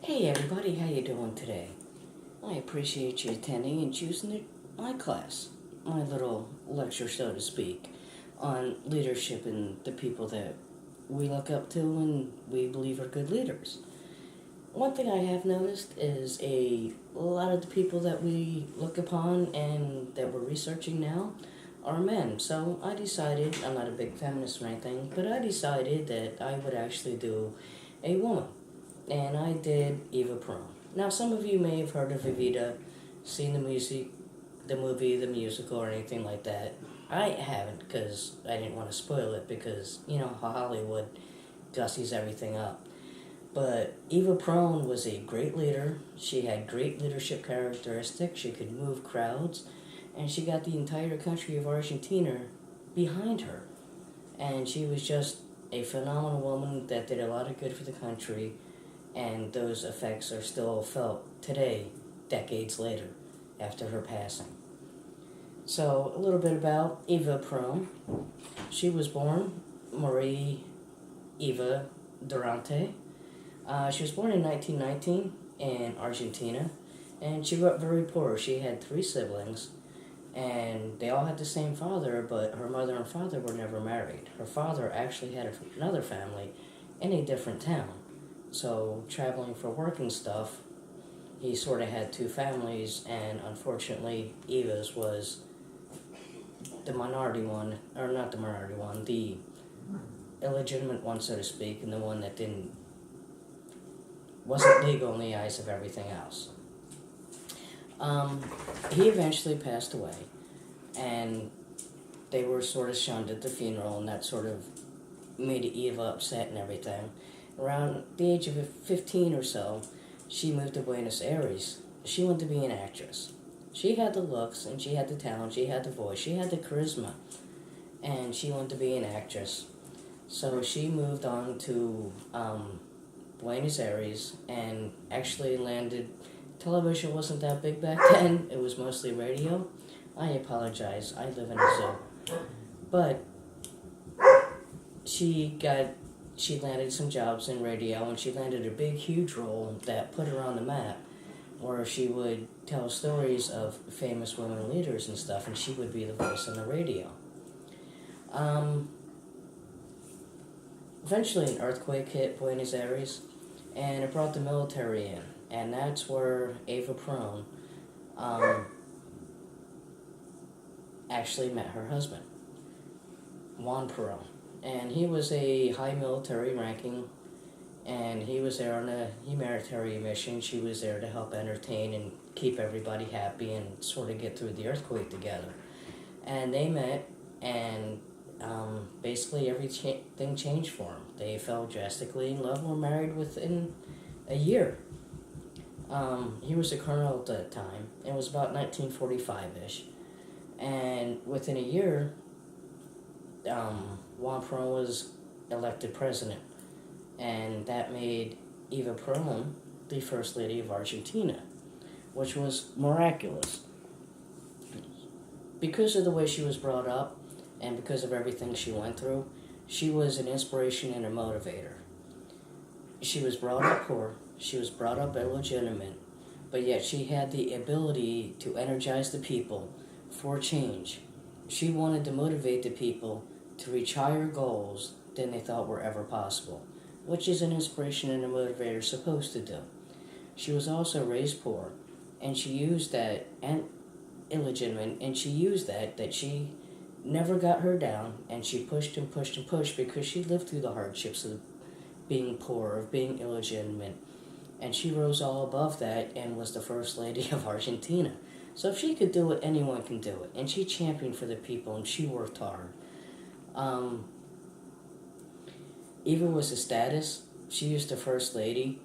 Hey everybody, how you doing today? I appreciate you attending and choosing my class, my little lecture, so to speak, on leadership and the people that we look up to and we believe are good leaders. One thing I have noticed is a lot of the people that we look upon and that we're researching now are men. So I decided, I'm not a big feminist or anything, but I decided that I would actually do a woman. And I did Eva Peron. Now, some of you may have heard of Evita, seen the movie, the musical, or anything like that. I haven't because I didn't want to spoil it because, you know, Hollywood gussies everything up. But Eva Peron was a great leader. She had great leadership characteristics. She could move crowds. And she got the entire country of Argentina behind her. And she was just a phenomenal woman that did a lot of good for the country. And those effects are still felt today, decades later, after her passing. So, a little bit about Eva Peron. She was born Marie Eva Durante. She was born in 1919 in Argentina, and she grew up very poor. She had 3 siblings, and they all had the same father, but her mother and father were never married. Her father actually had another family in a different town. So, traveling for work and stuff, he sort of had 2 families, and unfortunately, Eva's was the minority one, or not the minority one, the illegitimate one, so to speak, and the one that wasn't legal in the eyes of everything else. He eventually passed away, and they were sort of shunned at the funeral, and that sort of made Eva upset and everything. Around the age of 15 or so, she moved to Buenos Aires. She wanted to be an actress. She had the looks, and she had the talent, she had the voice, she had the charisma, and she wanted to be an actress. So she moved on to Buenos Aires and actually landed. Television wasn't that big back then, it was mostly radio. I apologize, I live in a zoo. But she landed some jobs in radio, and she landed a big, huge role that put her on the map, where she would tell stories of famous women leaders and stuff, and she would be the voice on the radio. Eventually, an earthquake hit Buenos Aires, and it brought the military in, and that's where Eva Peron actually met her husband, Juan Peron. And he was a high military ranking, and he was there on a humanitarian mission. She was there to help entertain and keep everybody happy and sort of get through the earthquake together. And they met, and basically everything changed for them. They fell drastically in love and were married within a year. He was a colonel at that time. It was about 1945-ish. And within a year, Juan Peron was elected president, and that made Eva Peron the First Lady of Argentina, which was miraculous. Because of the way she was brought up, and because of everything she went through, she was an inspiration and a motivator. She was brought up poor, she was brought up illegitimate, but yet she had the ability to energize the people for change. She wanted to motivate the people to reach higher goals than they thought were ever possible, which is an inspiration and a motivator supposed to do. She was also raised poor, and she used that, and illegitimate, and she used that she never got her down, and she pushed and pushed and pushed because she lived through the hardships of being poor, of being illegitimate, and she rose all above that and was the First Lady of Argentina. So if she could do it, anyone can do it, and she championed for the people, and she worked hard. Eva was a status. She used the First Lady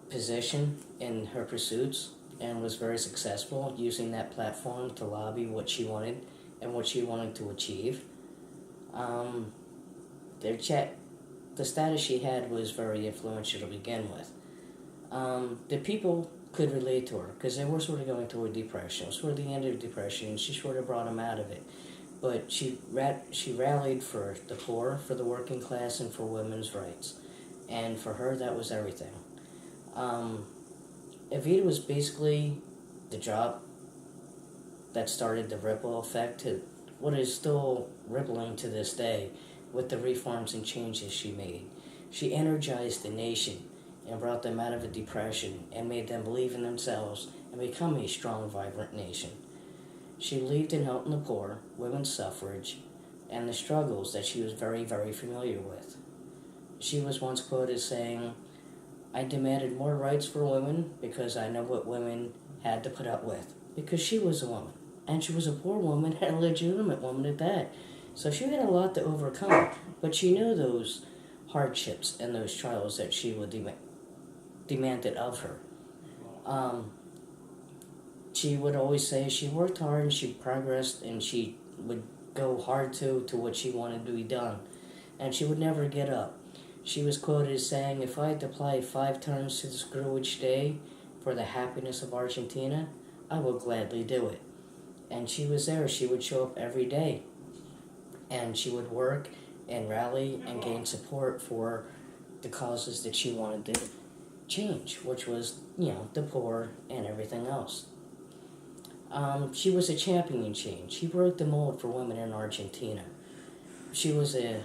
position in her pursuits and was very successful using that platform to lobby what she wanted and what she wanted to achieve. The status she had was very influential to begin with. The people could relate to her because they were sort of going through a depression. It was sort of the end of the depression, and she sort of brought them out of it. But she rallied for the poor, for the working class, and for women's rights. And for her, that was everything. Um, Evita was basically the job that started the ripple effect to what is still rippling to this day with the reforms and changes she made. She energized the nation and brought them out of a depression and made them believe in themselves and become a strong, vibrant nation. She believed in helping the poor, women's suffrage, and the struggles that she was very, very familiar with. She was once quoted as saying, "I demanded more rights for women because I know what women had to put up with." Because she was a woman. And she was a poor woman and a legitimate woman at that. So she had a lot to overcome. But she knew those hardships and those trials that she would demanded of her. She would always say she worked hard and she progressed and she would go hard to what she wanted to be done. And she would never get up. She was quoted as saying, "If I had to apply 5 turns to the screw each day for the happiness of Argentina, I would gladly do it." And she was there. She would show up every day. And she would work and rally and gain support for the causes that she wanted to change, which was, the poor and everything else. She was a champion in change. She broke the mold for women in Argentina. She was a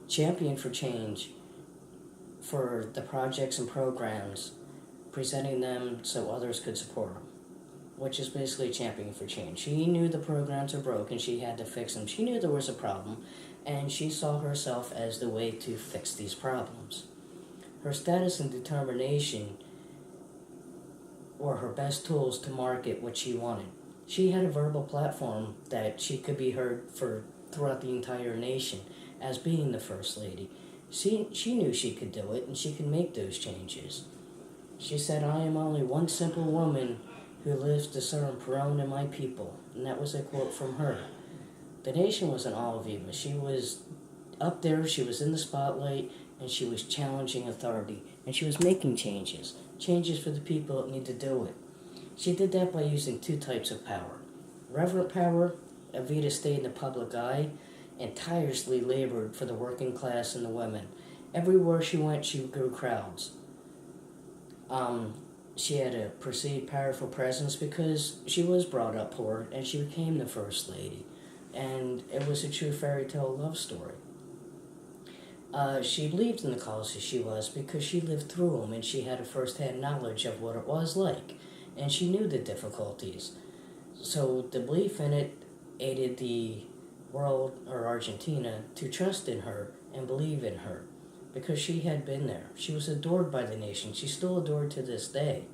champion for change for the projects and programs, presenting them so others could support them, which is basically a champion for change. She knew the programs were broken, she had to fix them. She knew there was a problem, and she saw herself as the way to fix these problems. Her status and determination were her best tools to market what she wanted. She had a verbal platform that she could be heard for throughout the entire nation as being the First Lady. She knew she could do it, and she could make those changes. She said, "I am only one simple woman who lives to serve Peron and my people." And that was a quote from her. The nation was in awe of Eva. She was up there, she was in the spotlight, and she was challenging authority. And she was making changes for the people that need to do it. She did that by using 2 types of power. Reverent power, Evita stayed in the public eye and tirelessly labored for the working class and the women. Everywhere she went, she grew crowds. She had a perceived powerful presence because she was brought up poor and she became the First Lady. And it was a true fairy tale love story. She believed in the causes she was because she lived through them and she had a first-hand knowledge of what it was like. And she knew the difficulties. So the belief in it aided the world, or Argentina, to trust in her and believe in her because she had been there. She was adored by the nation. She's still adored to this day.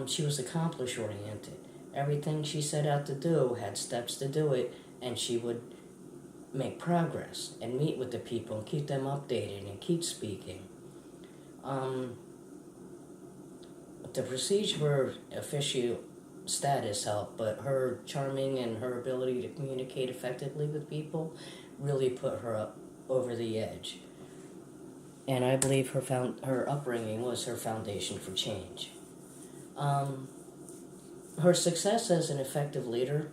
She was accomplish-oriented. Everything she set out to do had steps to do it, and she would make progress and meet with the people and keep them updated and keep speaking. The prestige of her official status helped, but her charming and her ability to communicate effectively with people really put her up over the edge. And I believe her upbringing was her foundation for change. Her success as an effective leader,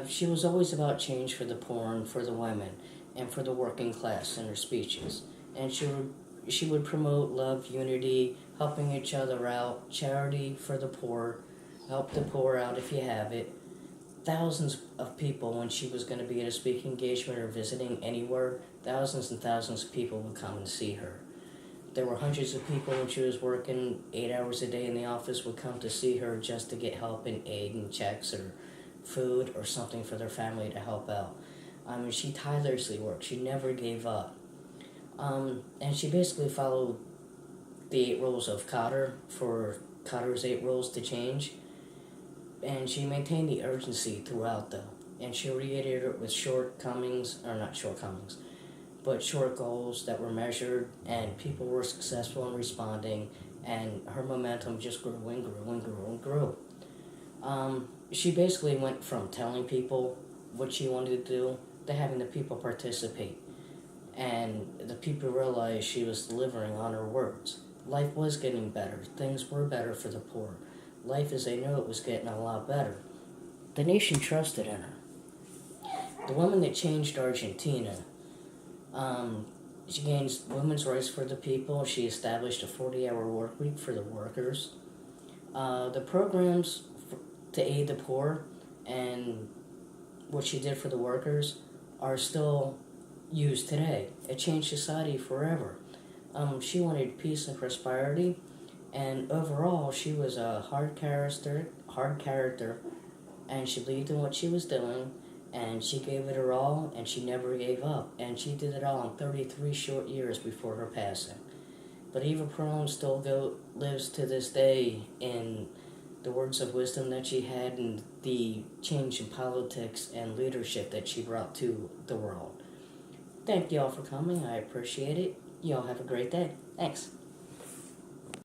she was always about change for the poor and for the women and for the working class in her speeches. And she would promote love, unity, helping each other out, charity for the poor, help the poor out if you have it. Thousands of people, when she was going to be at a speaking engagement or visiting anywhere, thousands and thousands of people would come and see her. There were hundreds of people when she was working 8 hours a day in the office would come to see her just to get help and aid and checks or food or something for their family to help out. She tirelessly worked. She never gave up. And she basically followed the 8 rules of Cotter for Cotter's 8 rules to change. And she maintained the urgency throughout, though. And she reiterated it with short goals that were measured, and people were successful in responding, and her momentum just grew and grew and grew and grew. She basically went from telling people what she wanted to do to having the people participate. And the people realized she was delivering on her words. Life was getting better. Things were better for the poor. Life as they knew it was getting a lot better. The nation trusted in her. The woman that changed Argentina, She gains women's rights for the people. She established a 40-hour work week for the workers. The programs to aid the poor and what she did for the workers are still used today. It changed society forever. She wanted peace and prosperity, and overall, she was a hard character, and she believed in what she was doing, and she gave it her all, and she never gave up, and she did it all in 33 short years before her passing. But Eva Peron still lives to this day in the words of wisdom that she had and the change in politics and leadership that she brought to the world. Thank y'all for coming. I appreciate it. Y'all have a great day. Thanks.